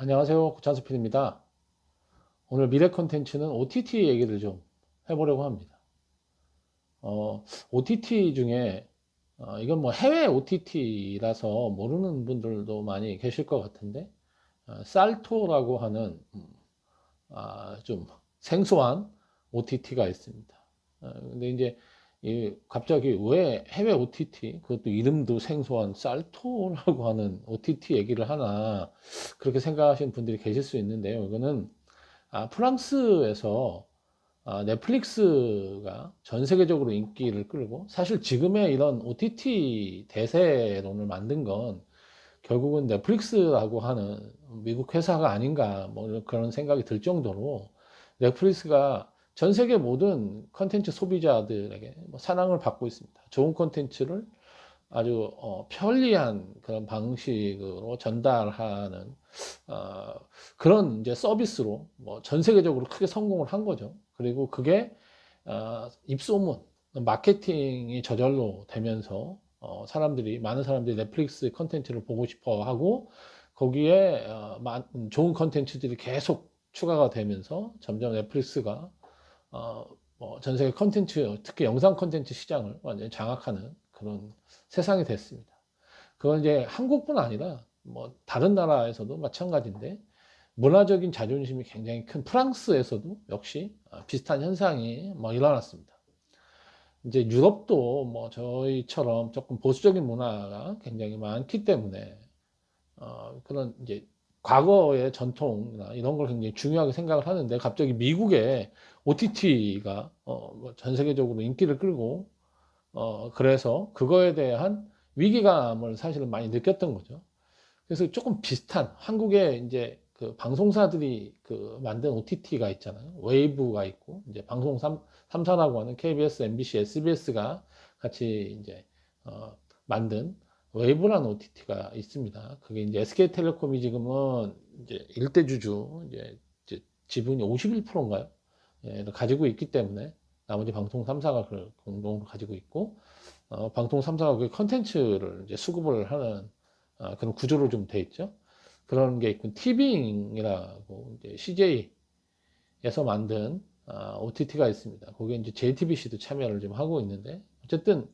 안녕하세요. 고찬스필입니다. 오늘 미래 콘텐츠는 OTT 얘기를 좀 해보려고 합니다. OTT 중에, 이건 뭐 해외 OTT라서 모르는 분들도 많이 계실 것 같은데, 살토라고 하는, 좀 생소한 OTT가 있습니다. 근데 이제, 갑자기 왜 해외 OTT, 그것도 이름도 생소한 살토라고 하는 OTT 얘기를 하나, 그렇게 생각하시는 분들이 계실 수 있는데요. 이거는 프랑스에서 넷플릭스가 전 세계적으로 인기를 끌고 사실 지금의 이런 OTT 대세론을 만든 건 결국은 넷플릭스라고 하는 미국 회사가 아닌가 뭐 그런 생각이 들 정도로 넷플릭스가 전 세계 모든 컨텐츠 소비자들에게 뭐 사랑을 받고 있습니다. 좋은 컨텐츠를 아주 편리한 그런 방식으로 전달하는 어, 그런 이제 서비스로 뭐 전 세계적으로 크게 성공을 한 거죠. 그리고 그게 입소문, 마케팅이 저절로 되면서 사람들이 많은 사람들이 넷플릭스 컨텐츠를 보고 싶어 하고 거기에 좋은 컨텐츠들이 계속 추가가 되면서 점점 넷플릭스가 전 세계 컨텐츠, 특히 영상 컨텐츠 시장을 완전히 장악하는 그런 세상이 됐습니다. 그건 이제 한국뿐 아니라 뭐 다른 나라에서도 마찬가지인데 문화적인 자존심이 굉장히 큰 프랑스에서도 역시 비슷한 현상이 뭐 일어났습니다. 이제 유럽도 뭐 저희처럼 조금 보수적인 문화가 굉장히 많기 때문에 그런 이제 과거의 전통이나 이런 걸 굉장히 중요하게 생각을 하는데 갑자기 미국의 OTT가 전 세계적으로 인기를 끌고 그래서 그거에 대한 위기감을 사실은 많이 느꼈던 거죠. 그래서 조금 비슷한 한국의 이제 그 방송사들이 그 만든 OTT가 있잖아요. 웨이브가 있고 이제 방송 3사라고 하는 KBS, MBC, SBS가 같이 이제 만든 웨이브라는 OTT가 있습니다. 그게 이제 SK텔레콤이 지금은 이제 일대주주 이제 지분이 51%인가요? 예, 가지고 있기 때문에 나머지 방송 3사가 그걸 공동으로 가지고 있고 방송 3사가 그 컨텐츠를 이제 수급을 하는 그런 구조로 좀 돼 있죠. 그런 게 있고 티빙이라고 이제 CJ에서 만든 OTT가 있습니다. 거기에 이제 JTBC도 참여를 좀 하고 있는데 어쨌든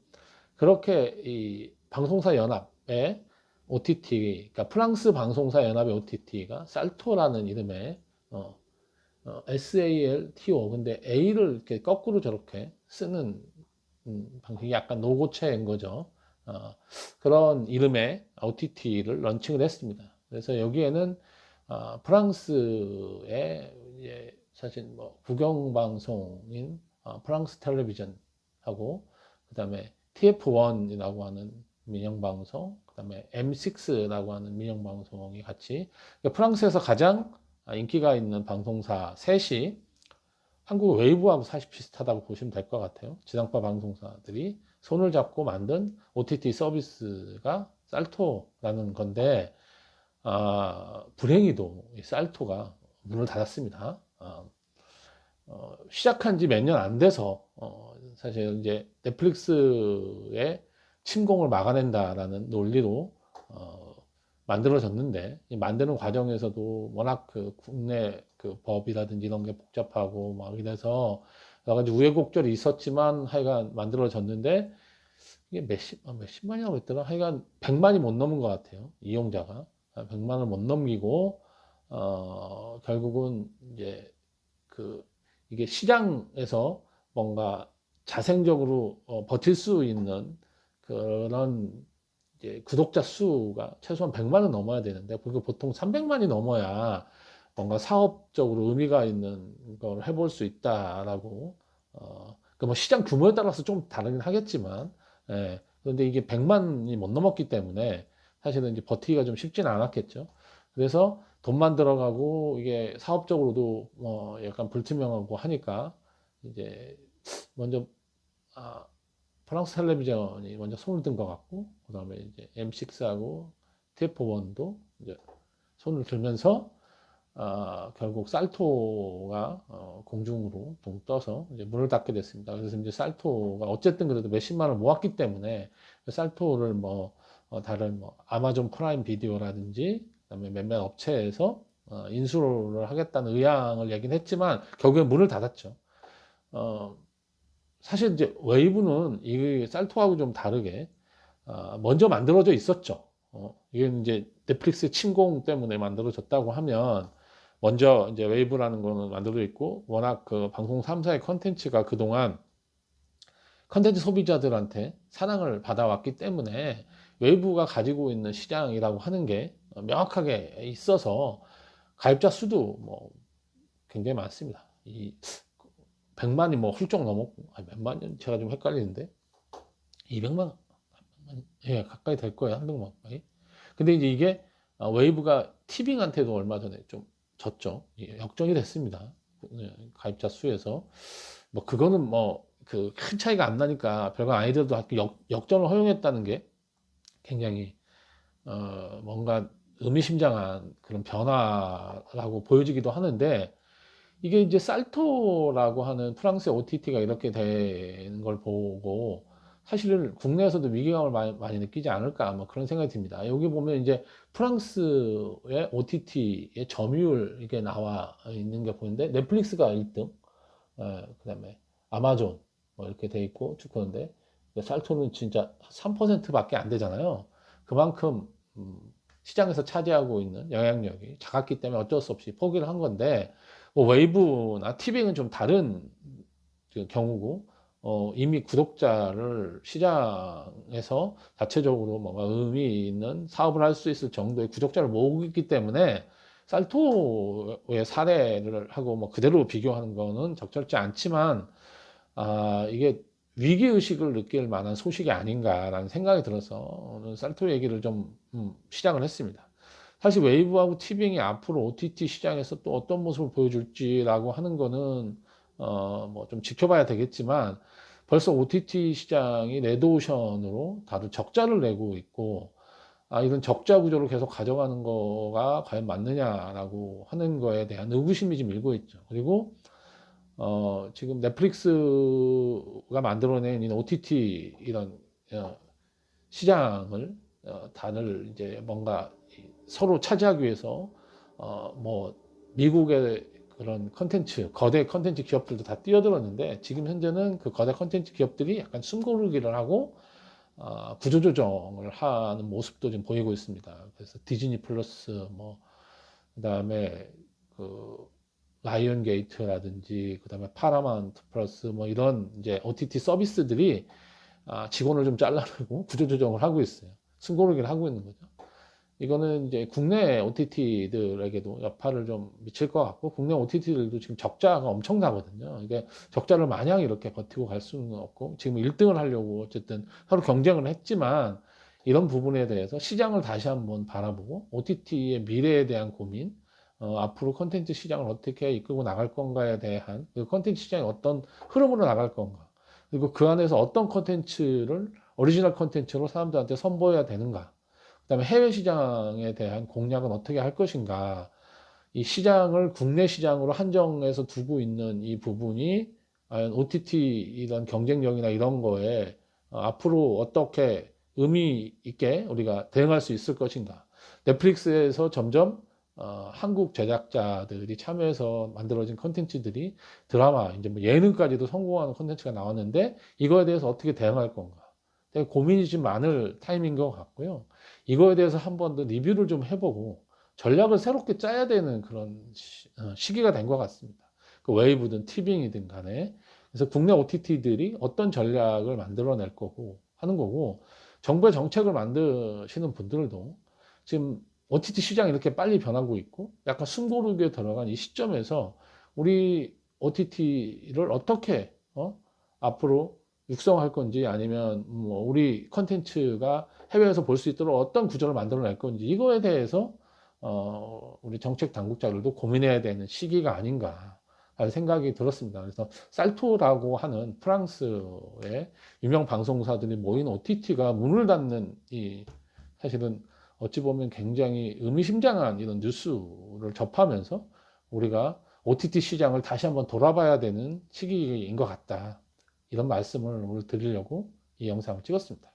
그렇게 이 방송사 연합의 OTT, 그러니까 프랑스 방송사 연합의 OTT가 살토라는 이름의 SALTO 근데 A를 이렇게 거꾸로 저렇게 쓰는 방식이 약간 노고체인 거죠. 어, 그런 이름의 OTT를 런칭을 했습니다. 그래서 여기에는 프랑스의 사실 뭐 국영방송인 프랑스 텔레비전하고 그다음에 TF1이라고 하는 민영방송, 그다음에 M6라고 하는 민영방송이 같이 그러니까 프랑스에서 가장 인기가 있는 방송사 셋이 한국 웨이브하고 사실 비슷하다고 보시면 될 것 같아요. 지상파 방송사들이 손을 잡고 만든 OTT 서비스가 살토라는 건데, 불행히도 이 살토가 문을 닫았습니다. 시작한 지 몇 년 안 돼서, 사실 이제 넷플릭스의 침공을 막아낸다라는 논리로, 만들어졌는데, 이 만드는 과정에서도 워낙 그 국내 그 법이라든지 이런 게 복잡하고 막 이래서 여러 가지 우여곡절이 있었지만 하여간 만들어졌는데, 이게 몇십만이라고 했더라? 하여간 100만이 못 넘은 것 같아요. 이용자가. 100만을 못 넘기고, 결국은 이제 그 이게 시장에서 뭔가 자생적으로 버틸 수 있는 그런 이제 구독자 수가 최소한 100만은 넘어야 되는데 그게 보통 300만이 넘어야 뭔가 사업적으로 의미가 있는 걸 해볼 수 있다라고 그뭐 시장 규모에 따라서 좀 다르긴 하겠지만 예, 그런데 이게 100만이 못 넘었기 때문에 사실은 이제 버티기가 좀 쉽지는 않았겠죠. 그래서 돈만 들어가고 이게 사업적으로도 뭐 약간 불투명하고 하니까 이제 먼저 아, 프랑스 텔레비전이 먼저 손을 든 것 같고 그다음에 이제 M6하고 TF1도 이제 손을 들면서 결국 살토가 공중으로 동 떠서 이제 문을 닫게 됐습니다. 그래서 이제 살토가 어쨌든 그래도 몇십만을 모았기 때문에 살토를 뭐 다른 뭐 아마존 프라임 비디오라든지 그다음에 몇몇 업체에서 인수를 하겠다는 의향을 얘기는 했지만 결국엔 문을 닫았죠. 사실 이제 웨이브는 이 살토하고 좀 다르게 먼저 만들어져 있었죠. 이게 이제 넷플릭스 침공 때문에 만들어졌다고 하면 먼저 이제 웨이브라는 거는 만들어져 있고 워낙 그 방송 3사의 컨텐츠가 그동안 컨텐츠 소비자들한테 사랑을 받아왔기 때문에 웨이브가 가지고 있는 시장이라고 하는 게 명확하게 있어서 가입자 수도 뭐 굉장히 많습니다. 이 100만이 뭐 훌쩍 넘었고, 몇만 년 제가 좀 헷갈리는데 200만 예 가까이 될 거예요. 300만 가까이. 근데 이제 이게 웨이브가 티빙한테도 얼마 전에 좀 졌죠. 역전이 됐습니다. 가입자 수에서 뭐 그거는 뭐 그 큰 차이가 안 나니까 별거 아니더라도 역전을 허용했다는 게 굉장히 뭔가 의미심장한 그런 변화라고 보여지기도 하는데 이게 이제 살토라고 하는 프랑스의 OTT가 이렇게 되는 걸 보고 사실은 국내에서도 위기감을 많이 느끼지 않을까 뭐 그런 생각이 듭니다. 여기 보면 이제 프랑스의 OTT의 점유율 이게 나와 있는 게 보이는데 넷플릭스가 1등, 그다음에 아마존 뭐 이렇게 돼 있고 쭉 그런데 살토는 진짜 3%밖에 안 되잖아요. 그만큼 시장에서 차지하고 있는 영향력이 작았기 때문에 어쩔 수 없이 포기를 한 건데 뭐 웨이브나 티빙은 좀 다른 경우고 이미 구독자를 시장에서 자체적으로 뭔가 의미 있는 사업을 할 수 있을 정도의 구독자를 모으고 있기 때문에 살토의 사례를 하고 뭐 그대로 비교하는 거는 적절치 않지만 이게 위기의식을 느낄 만한 소식이 아닌가라는 생각이 들어서 오늘 살토 얘기를 좀 시작을 했습니다. 사실 웨이브하고 티빙이 앞으로 OTT 시장에서 또 어떤 모습을 보여줄지라고 하는 거는 뭐 좀 지켜봐야 되겠지만 벌써 OTT 시장이 레드오션으로 다들 적자를 내고 있고 이런 적자 구조를 계속 가져가는 거가 과연 맞느냐라고 하는 거에 대한 의구심이 좀 일고 있죠. 그리고 지금 넷플릭스가 만들어낸 이 OTT 이런 시장을 다들 이제 뭔가 서로 차지하기 위해서 뭐 미국의 그런 컨텐츠 거대 컨텐츠 기업들도 다 뛰어들었는데 지금 현재는 그 거대 컨텐츠 기업들이 약간 숨고르기를 하고 구조조정을 하는 모습도 좀 보이고 있습니다. 그래서 디즈니 플러스 뭐 그다음에 그 라이언 게이트라든지 그다음에 파라마운트 플러스 뭐 이런 이제 OTT 서비스들이 직원을 좀 잘라내고 구조조정을 하고 있어요. 숨고르기를 하고 있는 거죠. 이거는 이제 국내 OTT들에게도 여파를 좀 미칠 것 같고 국내 OTT들도 지금 적자가 엄청나거든요. 이게 적자를 마냥 이렇게 버티고 갈 수는 없고 지금 1등을 하려고 어쨌든 서로 경쟁을 했지만 이런 부분에 대해서 시장을 다시 한번 바라보고 OTT의 미래에 대한 고민 앞으로 컨텐츠 시장을 어떻게 이끌고 나갈 건가에 대한 그 컨텐츠 시장이 어떤 흐름으로 나갈 건가 그리고 그 안에서 어떤 컨텐츠를 오리지널 컨텐츠로 사람들한테 선보여야 되는가 그다음에 해외 시장에 대한 공략은 어떻게 할 것인가 이 시장을 국내 시장으로 한정해서 두고 있는 이 부분이 과연 OTT 이런 경쟁력이나 이런 거에 앞으로 어떻게 의미 있게 우리가 대응할 수 있을 것인가 넷플릭스에서 점점 한국 제작자들이 참여해서 만들어진 컨텐츠들이 드라마, 이제 뭐 예능까지도 성공하는 컨텐츠가 나왔는데 이거에 대해서 어떻게 대응할 건가? 되게 고민이 좀 많을 타임인 것 같고요. 이거에 대해서 한 번 더 리뷰를 좀 해보고 전략을 새롭게 짜야 되는 그런 시기가 된 것 같습니다. 그 웨이브든 티빙이든 간에. 그래서 국내 OTT들이 어떤 전략을 만들어낼 거고 하는 거고 정부의 정책을 만드시는 분들도 지금 OTT 시장이 이렇게 빨리 변하고 있고 약간 숨고르기에 들어간 이 시점에서 우리 OTT를 어떻게 앞으로 육성할 건지 아니면 뭐 우리 컨텐츠가 해외에서 볼 수 있도록 어떤 구조를 만들어낼 건지 이거에 대해서 우리 정책 당국자들도 고민해야 되는 시기가 아닌가 하는 생각이 들었습니다. 그래서 살토라고 하는 프랑스의 유명 방송사들이 모인 OTT가 문을 닫는 이 사실은 어찌 보면 굉장히 의미심장한 이런 뉴스를 접하면서 우리가 OTT 시장을 다시 한번 돌아봐야 되는 시기인 것 같다. 이런 말씀을 오늘 드리려고 이 영상을 찍었습니다.